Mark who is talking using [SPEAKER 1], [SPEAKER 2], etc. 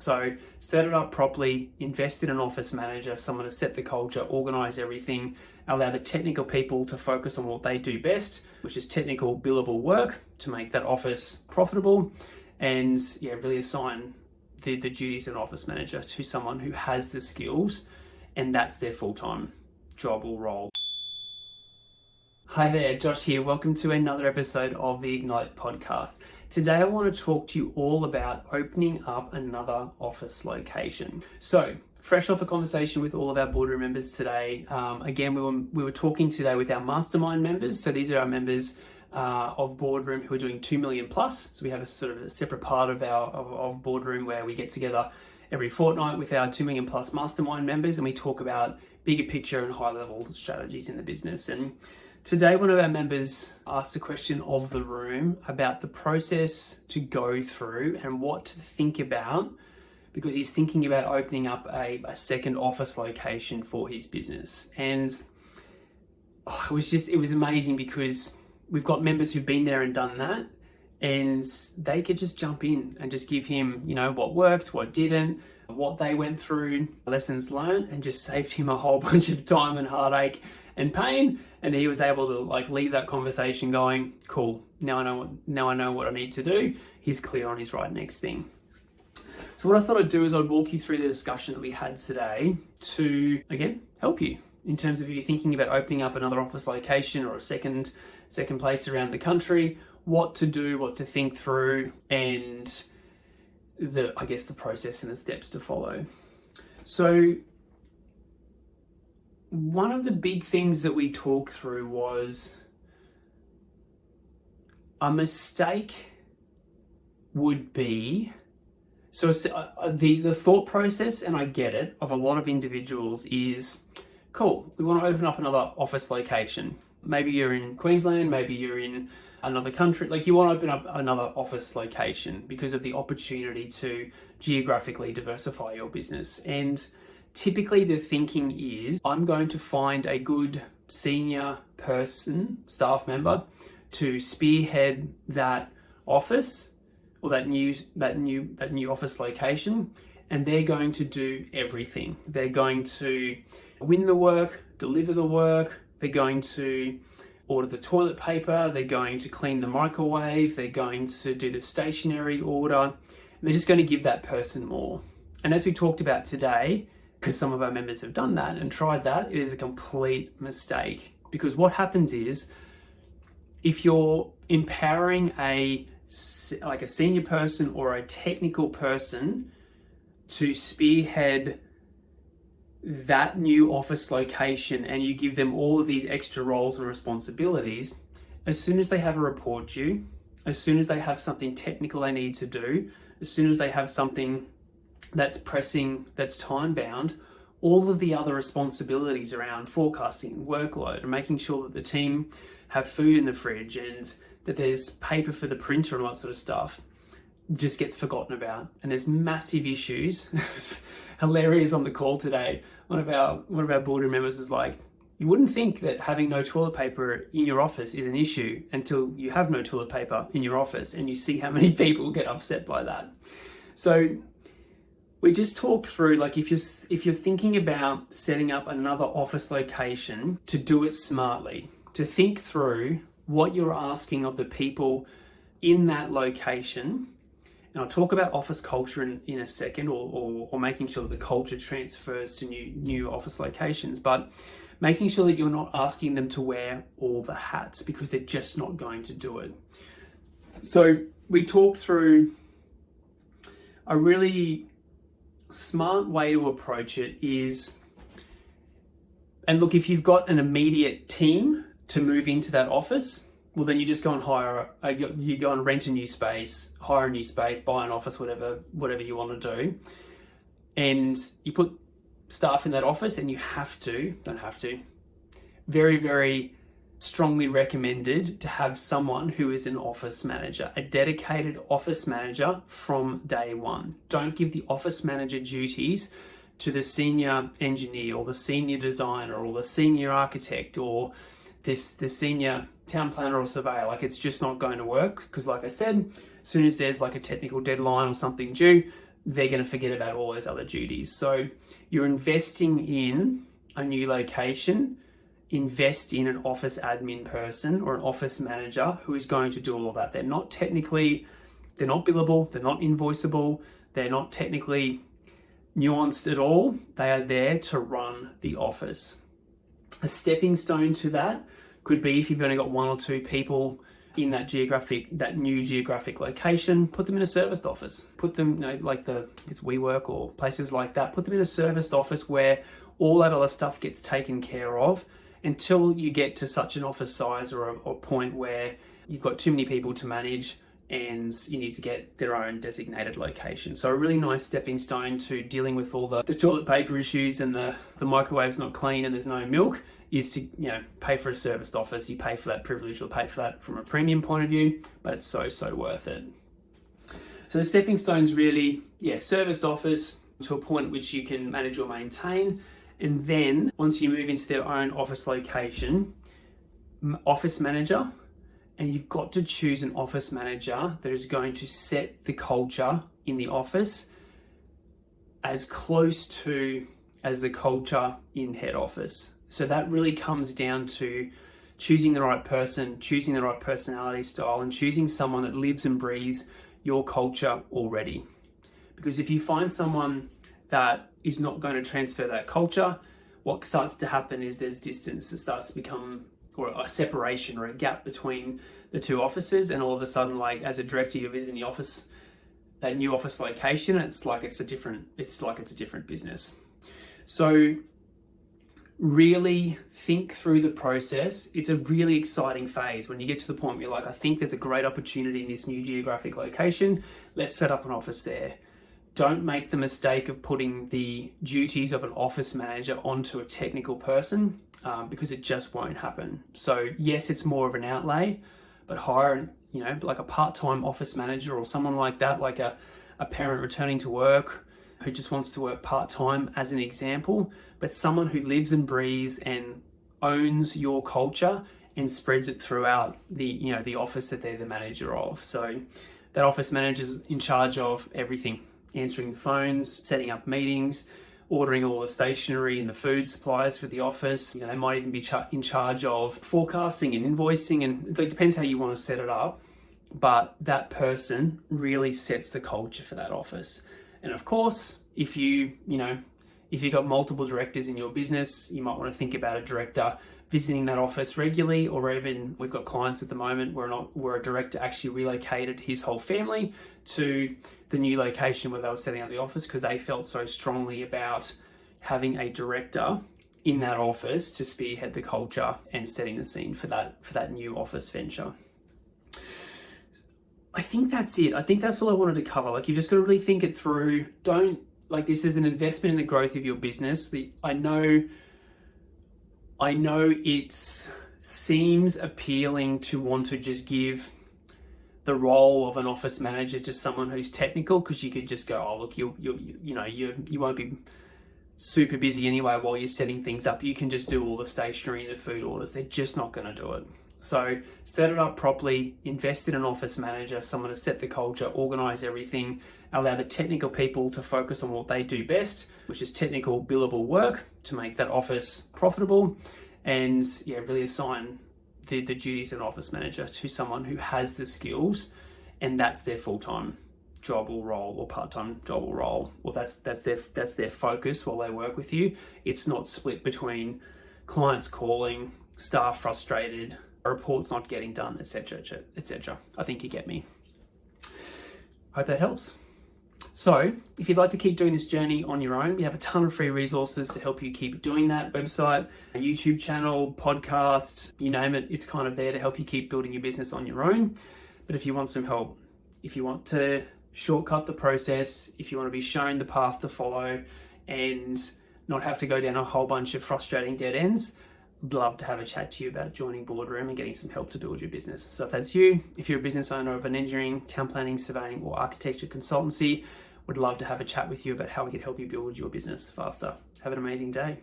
[SPEAKER 1] So set it up properly, invest in an office manager, someone to set the culture, organize everything, allow the technical people to focus on what they do best, which is technical billable work to make that office profitable, and really assign the duties of an office manager to someone who has the skills, and that's their full-time job or role. Hi there, Josh here. Welcome to another episode of the Ignite podcast. Today I want to talk to you all about opening up another office location. So, fresh off a conversation with all of our boardroom members today. Again, we were talking today with our mastermind members. So these are our members of Boardroom who are doing 2 million plus. So we have a sort of a separate part of of Boardroom where we get together every fortnight with our 2 million plus mastermind members, and we talk about bigger picture and high level strategies in the business. And today, one of our members asked a question of the room about the process to go through and what to think about, because he's thinking about opening up a second office location for his business. And it was amazing because we've got members who've been there and done that, and they could just jump in and just give him, what worked, what didn't, what they went through, lessons learned, and just saved him a whole bunch of time and heartache and pain. And he was able to leave that conversation going, cool, now I know what I need to do. He's clear on his right next thing. So what I thought I'd do is I'd walk you through the discussion that we had today to, again, help you in terms of if you're thinking about opening up another office location or a second place around the country, what to do, what to think through, and the process and the steps to follow. So one of the big things that we talked through was a mistake would be, the thought process, and I get it, of a lot of individuals is, cool, we want to open up another office location. Maybe you're in Queensland, maybe you're in another country, you want to open up another office location because of the opportunity to geographically diversify your business. And typically the thinking is, I'm going to find a good senior person, staff member, to spearhead that office or that new office location, and they're going to do everything. They're going to win the work, deliver the work, they're going to order the toilet paper, they're going to clean the microwave, they're going to do the stationery order, and they're just going to give that person more. And as we talked about today, because some of our members have done that and tried that, it is a complete mistake. Because what happens is, if you're empowering a senior person or a technical person to spearhead that new office location, and you give them all of these extra roles and responsibilities, as soon as they have a report due, as soon as they have something technical they need to do, as soon as they have something that's pressing, that's time bound, all of the other responsibilities around forecasting, workload, and making sure that the team have food in the fridge and that there's paper for the printer and all that sort of stuff, just gets forgotten about. And there's massive issues. It was hilarious on the call today. One of our boardroom members was like, you wouldn't think that having no toilet paper in your office is an issue until you have no toilet paper in your office, and you see how many people get upset by that. So we just talked through, if you're thinking about setting up another office location, to do it smartly, to think through what you're asking of the people in that location. And I'll talk about office culture in a second, or making sure that the culture transfers to new office locations, but making sure that you're not asking them to wear all the hats, because they're just not going to do it. So we talked through a really smart way to approach it is, and look, if you've got an immediate team to move into that office, well, then you just go and you go and rent a new space, hire a new space, buy an office, whatever you want to do. And you put staff in that office, and very, very strongly recommended to have someone who is an office manager, a dedicated office manager from day one. Don't give the office manager duties to the senior engineer or the senior designer or the senior architect or the senior town planner or surveyor. It's just not going to work, because like I said, as soon as there's a technical deadline or something due, they're going to forget about all those other duties. So you're investing in a new location, invest in an office admin person or an office manager who is going to do all of that. They're not billable, they're not invoiceable, they're not technically nuanced at all. They are there to run the office. A stepping stone to that could be, if you've only got 1 or 2 people in that new geographic location, put them in a serviced office. Put them, like it's WeWork or places like that. Put them in a serviced office where all that other stuff gets taken care of until you get to such an office size or a point where you've got too many people to manage and you need to get their own designated location. So a really nice stepping stone to dealing with all the toilet paper issues and the microwave's not clean and there's no milk is to pay for a serviced office. You pay for that privilege or pay for that from a premium point of view, but it's so worth it. So the stepping stone's really, serviced office to a point at which you can manage or maintain. And then once you move into their own office location, office manager, and you've got to choose an office manager that is going to set the culture in the office as close to as the culture in head office. So that really comes down to choosing the right person, choosing the right personality style, and choosing someone that lives and breathes your culture already. Because if you find someone that is not going to transfer that culture, what starts to happen is there's distance that starts to become, or a separation or a gap between the two offices, and all of a sudden, like as a director, you're visiting the office, that new office location, it's like it's a different business. So really think through the process. It's a really exciting phase when you get to the point where you're like, I think there's a great opportunity in this new geographic location. Let's set up an office there. Don't make the mistake of putting the duties of an office manager onto a technical person, because it just won't happen. So yes, it's more of an outlay, but hire, like a part-time office manager or someone like that, like a parent returning to work who just wants to work part-time as an example, but someone who lives and breathes and owns your culture and spreads it throughout the office that they're the manager of. So that office manager's in charge of everything: answering the phones, setting up meetings, ordering all the stationery and the food supplies for the office. They might even be in charge of forecasting and invoicing, and it depends how you want to set it up. But that person really sets the culture for that office. And of course, if you've got multiple directors in your business, you might want to think about a director visiting that office regularly, or even we've got clients at the moment where a director actually relocated his whole family to the new location where they were setting up the office because they felt so strongly about having a director in that office to spearhead the culture and setting the scene for that new office venture. I think that's it. I think that's all I wanted to cover. Like, you've just got to really think it through. This is an investment in the growth of your business. I know it seems appealing to want to just give the role of an office manager to someone who's technical, because you could just go, oh look, you won't be super busy anyway while you're setting things up. You can just do all the stationery and the food orders. They're just not going to do it. So set it up properly, invest in an office manager, someone to set the culture, organize everything, allow the technical people to focus on what they do best, which is technical billable work to make that office profitable, and really assign the duties of an office manager to someone who has the skills, and that's their full-time job or role, or part-time job or role. Well, that's their focus while they work with you. It's not split between clients calling, staff frustrated, reports not getting done, etc. I think you get me. Hope that helps. So if you'd like to keep doing this journey on your own, we have a ton of free resources to help you keep doing that. Website, a YouTube channel, podcast, you name it, it's kind of there to help you keep building your business on your own. But if you want some help, if you want to shortcut the process, if you want to be shown the path to follow and not have to go down a whole bunch of frustrating dead ends, I'd love to have a chat to you about joining Boardroom and getting some help to build your business. So if that's you, if you're a business owner of an engineering, town planning, surveying, or architecture consultancy, would love to have a chat with you about how we can help you build your business faster. Have an amazing day.